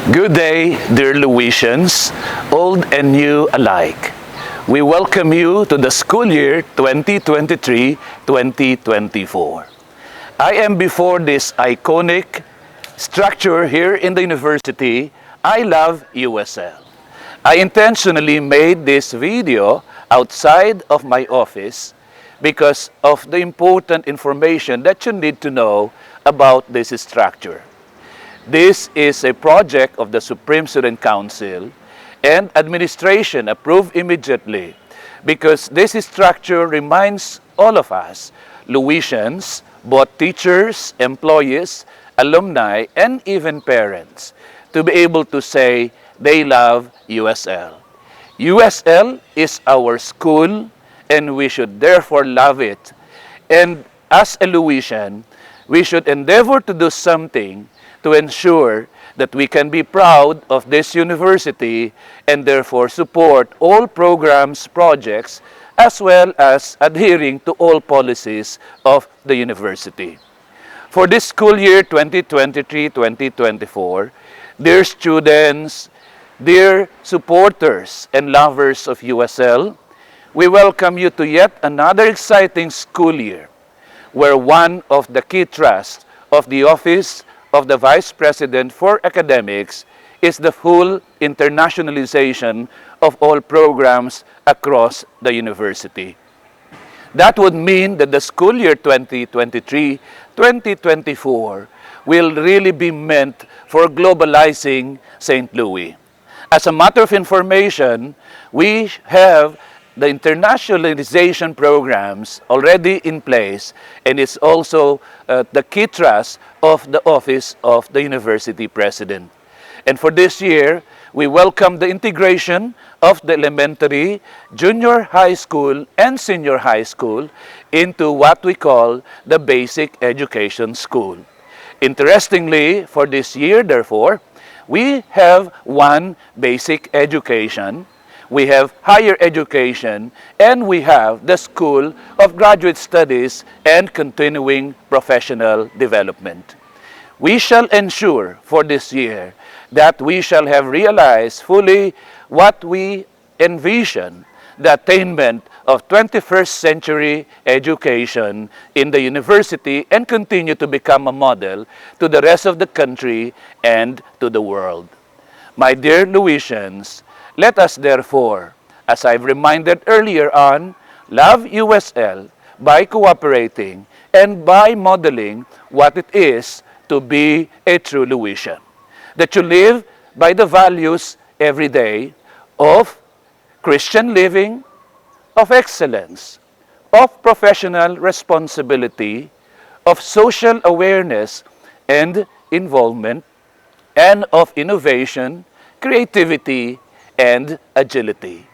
Good day, dear Louisians, old and new alike. We welcome you to the school year 2023-2024. I am before this iconic structure here in the university. I love USL. I intentionally made this video outside of my office because of the important information that you need to know about this structure. This is a project of the Supreme Student Council and administration approved immediately because this structure reminds all of us, Louisians, both teachers, employees, alumni, and even parents, to be able to say they love USL. USL is our school and we should therefore love it. And as a Louisian, we should endeavor to do something to ensure that we can be proud of this university and therefore support all programs, projects, as well as adhering to all policies of the university. For this school year 2023-2024, dear students, dear supporters and lovers of USL, we welcome you to yet another exciting school year where one of the key trusts of the Office of the Vice President for Academics is the full internationalization of all programs across the university. That would mean that the school year 2023-2024 will really be meant for globalizing St. Louis. As a matter of information, we have the internationalization programs already in place, and it's also the key trust of the Office of the University President. And for this year, we welcome the integration of the elementary, junior high school, and senior high school into what we call the basic education school. Interestingly, for this year, therefore, we have one basic education, we have higher education, and we have the School of Graduate Studies and Continuing Professional Development. We shall ensure for this year that we shall have realized fully what we envision, the attainment of 21st century education in the university, and continue to become a model to the rest of the country and to the world. My dear Louisians, let us therefore, as I've reminded earlier on, love USL by cooperating and by modeling what it is to be a true Louisian. That you live by the values every day of Christian living, of excellence, of professional responsibility, of social awareness and involvement, and of innovation, creativity, and agility.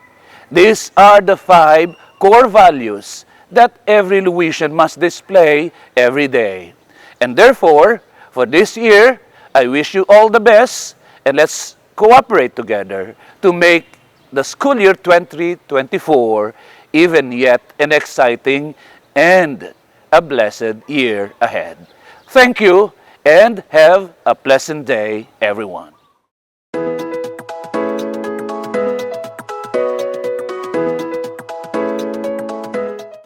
These are the 5 core values that every Louisian must display every day. And therefore, for this year, I wish you all the best, and let's cooperate together to make the school year 2024 even yet an exciting and a blessed year ahead. Thank you, and have a pleasant day, everyone.